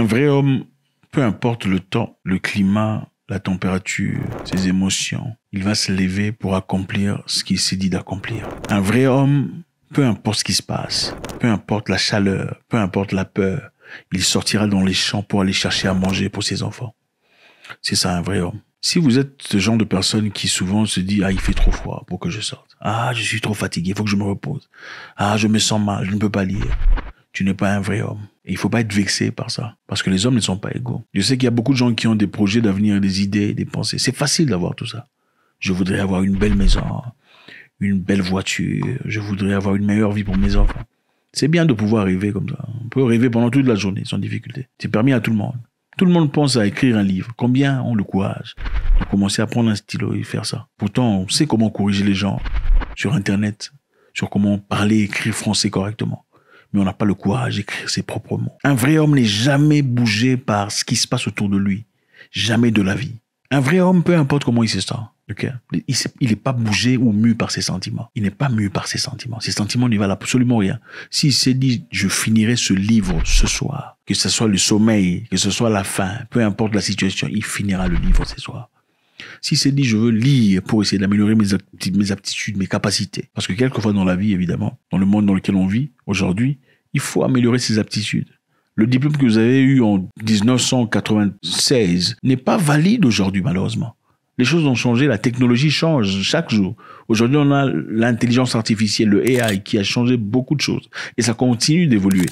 Un vrai homme, peu importe le temps, le climat, la température, ses émotions, il va se lever pour accomplir ce qu'il s'est dit d'accomplir. Un vrai homme, peu importe ce qui se passe, peu importe la chaleur, peu importe la peur, il sortira dans les champs pour aller chercher à manger pour ses enfants. C'est ça un vrai homme. Si vous êtes ce genre de personne qui souvent se dit « Ah, il fait trop froid pour que je sorte. Ah, je suis trop fatigué, il faut que je me repose. Ah, je me sens mal, je ne peux pas lire. » Tu n'es pas un vrai homme. Et il faut pas être vexé par ça. Parce que les hommes ne sont pas égaux. Je sais qu'il y a beaucoup de gens qui ont des projets d'avenir, des idées, des pensées. C'est facile d'avoir tout ça. Je voudrais avoir une belle maison, une belle voiture. Je voudrais avoir une meilleure vie pour mes enfants. C'est bien de pouvoir rêver comme ça. On peut rêver pendant toute la journée sans difficulté. C'est permis à tout le monde. Tout le monde pense à écrire un livre. Combien ont le courage de commencer à prendre un stylo et faire ça? Pourtant, on sait comment corriger les gens sur Internet, sur comment parler et écrire français correctement. Mais on n'a pas le courage d'écrire ses propres mots. Un vrai homme n'est jamais bougé par ce qui se passe autour de lui. Jamais de la vie. Un vrai homme, peu importe comment il se sent, okay? Il n'est pas bougé ou mu par ses sentiments. Il n'est pas mu par ses sentiments. Ses sentiments ne valent absolument rien. S'il s'est dit, je finirai ce livre ce soir, que ce soit le sommeil, que ce soit la faim, peu importe la situation, il finira le livre ce soir. S'il s'est dit, je veux lire pour essayer d'améliorer mes aptitudes, mes capacités. Parce que quelquefois dans la vie, évidemment, dans le monde dans lequel on vit aujourd'hui, il faut améliorer ses aptitudes. Le diplôme que vous avez eu en 1996 n'est pas valide aujourd'hui, malheureusement. Les choses ont changé, la technologie change chaque jour. Aujourd'hui, on a l'intelligence artificielle, le AI, qui a changé beaucoup de choses. Et ça continue d'évoluer.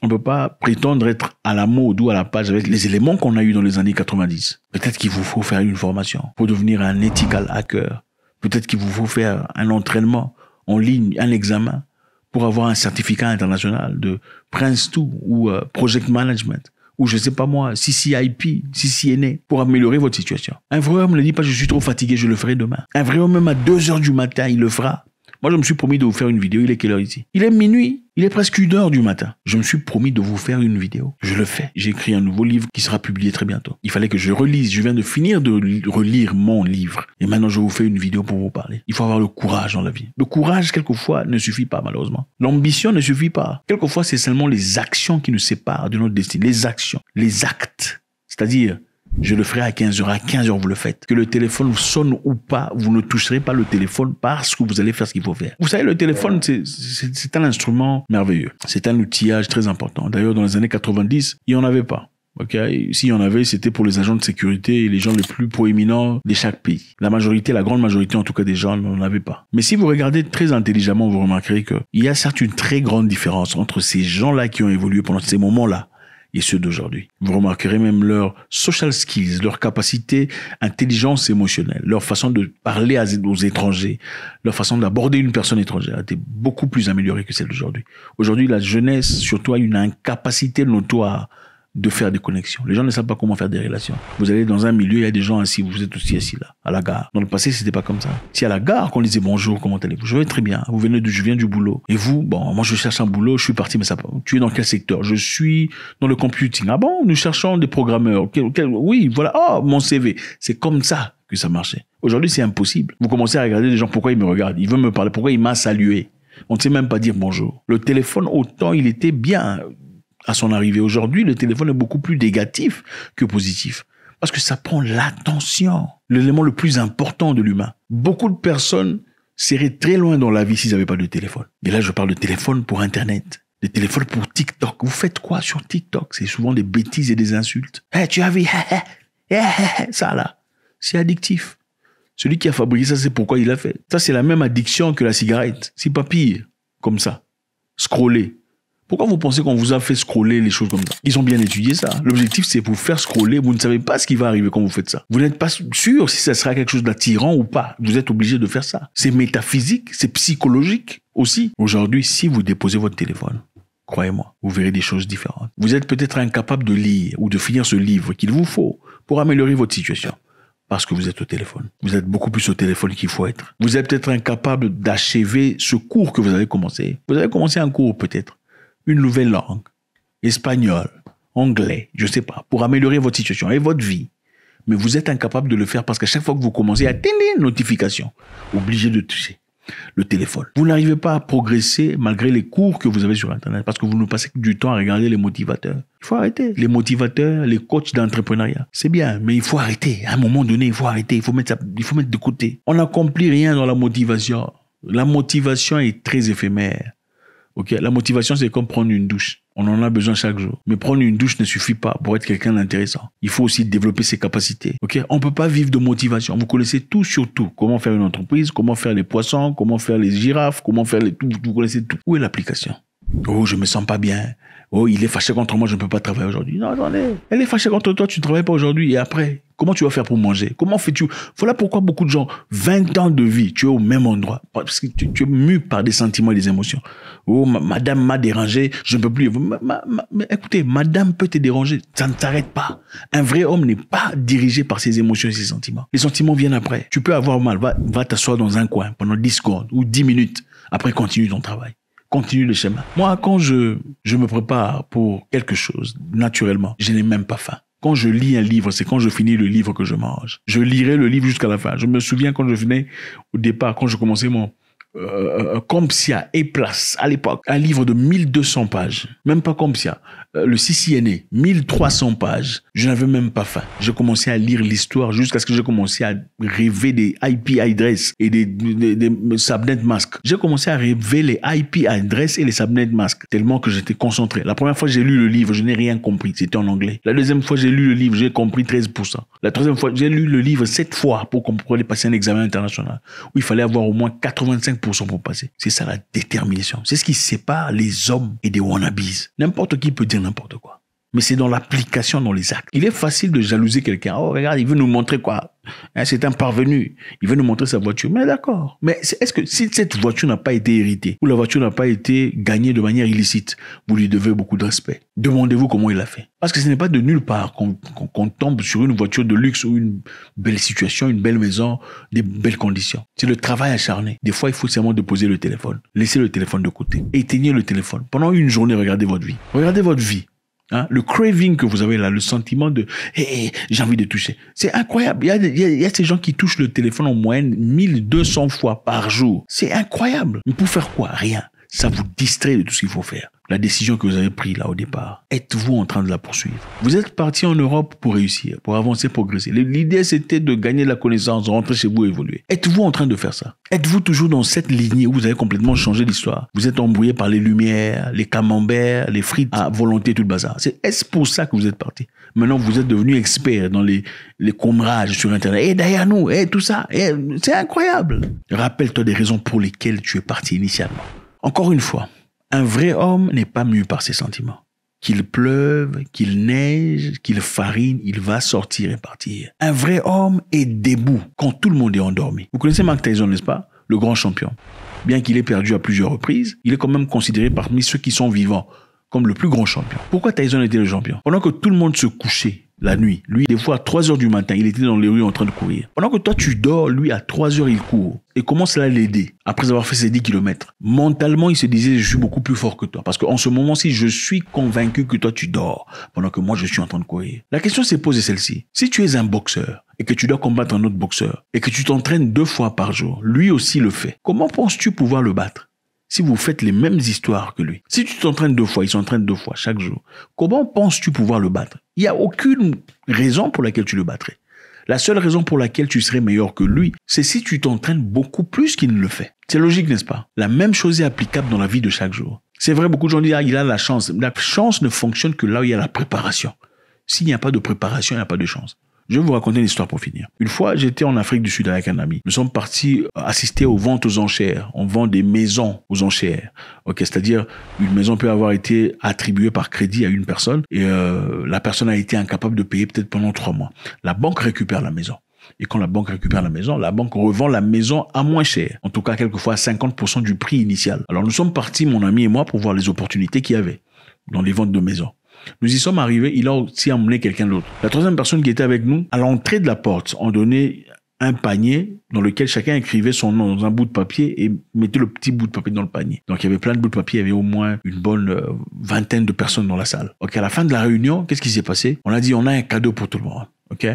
On ne peut pas prétendre être à la mode ou à la page avec les éléments qu'on a eus dans les années 90. Peut-être qu'il vous faut faire une formation pour devenir un ethical hacker. Peut-être qu'il vous faut faire un entraînement en ligne, un examen pour avoir un certificat international de Prince2 ou Project Management ou je sais pas moi, CCIP, CCNA pour améliorer votre situation. Un vrai homme ne dit pas je suis trop fatigué, je le ferai demain. Un vrai homme même à 2h du matin, il le fera. Moi, je me suis promis de vous faire une vidéo. Il est quelle heure ici? Il est minuit. Il est presque 1h du matin. Je me suis promis de vous faire une vidéo. Je le fais. J'ai écrit un nouveau livre qui sera publié très bientôt. Il fallait que je relise. Je viens de finir de relire mon livre. Et maintenant, je vous fais une vidéo pour vous parler. Il faut avoir le courage dans la vie. Le courage, quelquefois, ne suffit pas, malheureusement. L'ambition ne suffit pas. Quelquefois, c'est seulement les actions qui nous séparent de notre destin. Les actions. Les actes. C'est-à-dire, je le ferai à 15h. À 15h, vous le faites. Que le téléphone sonne ou pas, vous ne toucherez pas le téléphone parce que vous allez faire ce qu'il faut faire. Vous savez, le téléphone, c'est un instrument merveilleux. C'est un outillage très important. D'ailleurs, dans les années 90, il n'y en avait pas. Okay? S'il y en avait, c'était pour les agents de sécurité et les gens les plus proéminents de chaque pays. La majorité, la grande majorité en tout cas des gens n'en avaient pas. Mais si vous regardez très intelligemment, vous remarquerez qu'il y a certes une très grande différence entre ces gens-là qui ont évolué pendant ces moments-là et ceux d'aujourd'hui. Vous remarquerez même leurs social skills, leur capacité, intelligence émotionnelle, leur façon de parler aux étrangers, leur façon d'aborder une personne étrangère a été beaucoup plus améliorée que celle d'aujourd'hui. Aujourd'hui, la jeunesse, surtout, a une incapacité notoire de faire des connexions. Les gens ne savent pas comment faire des relations. Vous allez dans un milieu, il y a des gens assis, vous êtes aussi assis là, à la gare. Dans le passé, c'était pas comme ça. Si à la gare, qu'on disait bonjour, comment allez-vous? Je vais très bien. Je viens du boulot. Et vous, bon, moi je cherche un boulot, je suis parti, mais ça, tu es dans quel secteur? Je suis dans le computing. Ah bon? Nous cherchons des programmeurs. Oui, voilà. Oh, mon CV. C'est comme ça que ça marchait. Aujourd'hui, c'est impossible. Vous commencez à regarder les gens, pourquoi ils me regardent? Ils veulent me parler, pourquoi il m'a salué? On ne sait même pas dire bonjour. Le téléphone, autant il était bien à son arrivée. Aujourd'hui, le téléphone est beaucoup plus négatif que positif. Parce que ça prend l'attention. L'élément le plus important de l'humain. Beaucoup de personnes seraient très loin dans la vie s'ils n'avaient pas de téléphone. Et là, je parle de téléphone pour Internet. Des téléphones pour TikTok. Vous faites quoi sur TikTok? C'est souvent des bêtises et des insultes. Hey, tu as vu? Ça là. C'est addictif. Celui qui a fabriqué ça, c'est pourquoi il l'a fait. Ça, c'est la même addiction que la cigarette. C'est pas pire. Comme ça. Scroller. Pourquoi vous pensez qu'on vous a fait scroller les choses comme ça? Ils ont bien étudié ça. L'objectif, c'est pour faire scroller. Vous ne savez pas ce qui va arriver quand vous faites ça. Vous n'êtes pas sûr si ça sera quelque chose d'attirant ou pas. Vous êtes obligé de faire ça. C'est métaphysique, c'est psychologique aussi. Aujourd'hui, si vous déposez votre téléphone, croyez-moi, vous verrez des choses différentes. Vous êtes peut-être incapable de lire ou de finir ce livre qu'il vous faut pour améliorer votre situation. Parce que vous êtes au téléphone. Vous êtes beaucoup plus au téléphone qu'il faut être. Vous êtes peut-être incapable d'achever ce cours que vous avez commencé. Vous avez commencé un cours peut-être. Une nouvelle langue, espagnol, anglais, je sais pas, pour améliorer votre situation et votre vie. Mais vous êtes incapable de le faire parce qu'à chaque fois que vous commencez à atteindre une notification, obligé de toucher. Le téléphone. Vous n'arrivez pas à progresser malgré les cours que vous avez sur Internet parce que vous ne passez que du temps à regarder les motivateurs. Il faut arrêter. Les motivateurs, les coachs d'entrepreneuriat, c'est bien, mais il faut arrêter. À un moment donné, il faut arrêter. Il faut mettre de côté. On n'accomplit rien dans la motivation. La motivation est très éphémère. Ok, la motivation, c'est comme prendre une douche. On en a besoin chaque jour. Mais prendre une douche ne suffit pas pour être quelqu'un d'intéressant. Il faut aussi développer ses capacités. Ok, on peut pas vivre de motivation. Vous connaissez tout sur tout. Comment faire une entreprise, comment faire les poissons, comment faire les girafes, comment faire les tout. Vous connaissez tout. Où est l'application? Oh, je me sens pas bien. Oh, il est fâché contre moi, je ne peux pas travailler aujourd'hui. Non, attendez. Elle est fâchée contre toi, tu ne travailles pas aujourd'hui. Et après, comment tu vas faire pour manger? Comment fais-tu? Voilà pourquoi beaucoup de gens, 20 ans de vie, tu es au même endroit. Parce que tu es mu par des sentiments et des émotions. Oh, madame m'a dérangé, je ne peux plus. Mais écoutez, madame peut te déranger. Ça ne t'arrête pas. Un vrai homme n'est pas dirigé par ses émotions et ses sentiments. Les sentiments viennent après. Tu peux avoir mal. Va t'asseoir dans un coin pendant 10 secondes ou 10 minutes. Après, continue ton travail. Continue le schéma. Moi, quand je me prépare pour quelque chose, naturellement, je n'ai même pas faim. Quand je lis un livre, c'est quand je finis le livre que je mange. Je lirai le livre jusqu'à la fin. Je me souviens quand je venais au départ, quand je commençais mon Compsia et Place, à l'époque, un livre de 1200 pages. Même pas Compsia. Le CCNA, 1300 pages. Je n'avais même pas faim. J'ai commencé à lire l'histoire jusqu'à ce que j'ai commencé à rêver des IP address et des subnet masks. J'ai commencé à rêver les IP address et les subnet masks tellement que j'étais concentré. La première fois que j'ai lu le livre, je n'ai rien compris. C'était en anglais. La deuxième fois que j'ai lu le livre, j'ai compris 13%. La troisième fois, j'ai lu le livre 7 fois pour aller passer un examen international où il fallait avoir au moins 85% pour passer. C'est ça la détermination. C'est ce qui sépare les hommes et des wannabes. N'importe qui peut dire n'importe quoi. Mais c'est dans l'application, dans les actes. Il est facile de jalouser quelqu'un. Oh, regarde, il veut nous montrer quoi? C'est un parvenu. Il veut nous montrer sa voiture. Mais d'accord. Mais est-ce que si cette voiture n'a pas été héritée ou la voiture n'a pas été gagnée de manière illicite, vous lui devez beaucoup de respect. Demandez-vous comment il a fait. Parce que ce n'est pas de nulle part qu'on tombe sur une voiture de luxe ou une belle situation, une belle maison, des belles conditions. C'est le travail acharné. Des fois, il faut seulement déposer le téléphone. Laissez le téléphone de côté. Éteignez le téléphone. Pendant une journée, regardez votre vie. Regardez votre vie. Hein, le craving que vous avez là, le sentiment de j'ai envie de toucher. C'est incroyable. Il y a ces gens qui touchent le téléphone en moyenne 1200 fois par jour. C'est incroyable. Mais pour faire quoi? Rien. Ça vous distrait de tout ce qu'il faut faire. La décision que vous avez prise là au départ, êtes-vous en train de la poursuivre? Vous êtes parti en Europe pour réussir, pour avancer, progresser. L'idée, c'était de gagner de la connaissance, rentrer chez vous, évoluer. Êtes-vous en train de faire ça? Êtes-vous toujours dans cette lignée où vous avez complètement changé l'histoire? Vous êtes embrouillé par les lumières, les camemberts, les frites à volonté, tout le bazar. Est-ce pour ça que vous êtes parti? Maintenant, vous êtes devenu expert dans les combrages sur Internet. Et derrière nous, tout ça. C'est incroyable. Rappelle-toi des raisons pour lesquelles tu es parti initialement. Encore une fois, un vrai homme n'est pas mu par ses sentiments. Qu'il pleuve, qu'il neige, qu'il farine, il va sortir et partir. Un vrai homme est debout quand tout le monde est endormi. Vous connaissez Mike Tyson, n'est-ce pas? Le grand champion. Bien qu'il ait perdu à plusieurs reprises, il est quand même considéré parmi ceux qui sont vivants comme le plus grand champion. Pourquoi Tyson était le champion? Pendant que tout le monde se couchait la nuit, lui, des fois à 3 heures du matin, il était dans les rues en train de courir. Pendant que toi, tu dors, lui, à 3 heures, il court. Et comment cela l'aidait? Après avoir fait ses 10 kilomètres. Mentalement, il se disait, je suis beaucoup plus fort que toi. Parce qu'en ce moment-ci, je suis convaincu que toi, tu dors. Pendant que moi, je suis en train de courir. La question s'est posée celle-ci. Si tu es un boxeur, et que tu dois combattre un autre boxeur, et que tu t'entraînes 2 fois par jour, lui aussi le fait. Comment penses-tu pouvoir le battre? Si vous faites les mêmes histoires que lui. Si tu t'entraînes 2 fois, il s'entraîne 2 fois chaque jour. Comment penses-tu pouvoir le battre? Il n'y a aucune raison pour laquelle tu le battrais. La seule raison pour laquelle tu serais meilleur que lui, c'est si tu t'entraînes beaucoup plus qu'il ne le fait. C'est logique, n'est-ce pas? La même chose est applicable dans la vie de chaque jour. C'est vrai, beaucoup de gens disent, il a la chance. La chance ne fonctionne que là où il y a la préparation. S'il n'y a pas de préparation, il n'y a pas de chance. Je vais vous raconter une histoire pour finir. Une fois, j'étais en Afrique du Sud avec un ami. Nous sommes partis assister aux ventes aux enchères. On vend des maisons aux enchères. Ok, c'est-à-dire, une maison peut avoir été attribuée par crédit à une personne et la personne a été incapable de payer peut-être pendant 3 mois. La banque récupère la maison. Et quand la banque récupère la banque revend la maison à moins cher. En tout cas, quelquefois à 50% du prix initial. Alors, nous sommes partis, mon ami et moi, pour voir les opportunités qu'il y avait dans les ventes de maisons. Nous y sommes arrivés, il a aussi emmené quelqu'un d'autre. La troisième personne qui était avec nous, à l'entrée de la porte, on donnait un panier dans lequel chacun écrivait son nom dans un bout de papier et mettait le petit bout de papier dans le panier. Donc il y avait plein de bouts de papier, il y avait au moins une bonne vingtaine de personnes dans la salle. Ok, à la fin de la réunion, qu'est-ce qui s'est passé? On a dit, on a un cadeau pour tout le monde. Ok,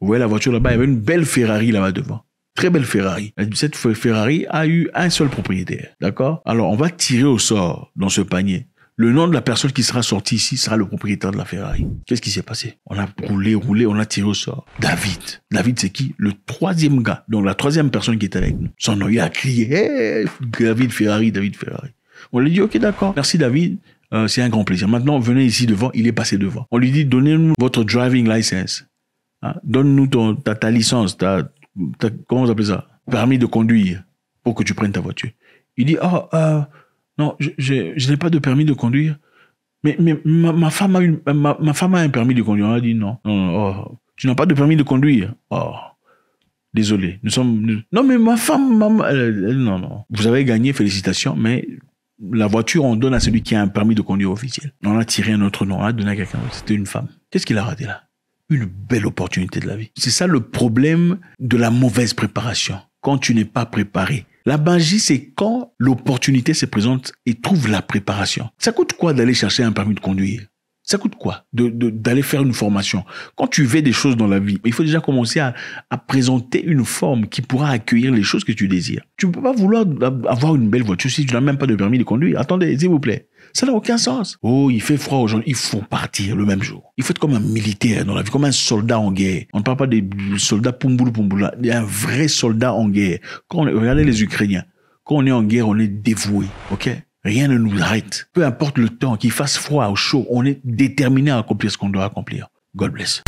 vous voyez la voiture là-bas, il y avait une belle Ferrari là-bas devant. Très belle Ferrari. Cette Ferrari a eu un seul propriétaire. D'accord? Alors, on va tirer au sort dans ce panier. Le nom de la personne qui sera sortie ici sera le propriétaire de la Ferrari. Qu'est-ce qui s'est passé? On a roulé, on a tiré au sort. David. David, c'est qui? Le troisième gars. Donc, la troisième personne qui est avec nous. Son nom, il a crié, hey, David Ferrari, David Ferrari. On lui dit, ok, d'accord. Merci, David. C'est un grand plaisir. Maintenant, venez ici devant. Il est passé devant. On lui dit, donnez-nous votre driving license. Hein? Donne-nous ta licence, comment vous appelez ça? Permis de conduire pour que tu prennes ta voiture. Il dit, non, je n'ai pas de permis de conduire. Mais ma femme a un permis de conduire. On a dit non. Tu n'as pas de permis de conduire. Oh, désolé. Non, mais ma femme, non. Vous avez gagné, félicitations, mais la voiture, on donne à celui qui a un permis de conduire officiel. On a tiré un autre nom, on a donné à quelqu'un d'autre. C'était une femme. Qu'est-ce qu'il a raté là? Une belle opportunité de la vie. C'est ça le problème de la mauvaise préparation. Quand tu n'es pas préparé. La magie, c'est quand l'opportunité se présente et trouve la préparation. Ça coûte quoi d'aller chercher un permis de conduire? Ça coûte quoi d'aller faire une formation? Quand tu veux des choses dans la vie, il faut déjà commencer à présenter une forme qui pourra accueillir les choses que tu désires. Tu ne peux pas vouloir avoir une belle voiture si tu n'as même pas de permis de conduire. Attendez, s'il vous plaît. Ça n'a aucun sens. Oh, il fait froid aujourd'hui. Il faut partir le même jour. Il faut être comme un militaire dans la vie, comme un soldat en guerre. On ne parle pas des soldats Pumboula. Il y a un vrai soldat en guerre. Regardez les Ukrainiens. Quand on est en guerre, on est dévoué. OK? Rien ne nous arrête. Peu importe le temps, qu'il fasse froid ou chaud, on est déterminé à accomplir ce qu'on doit accomplir. God bless.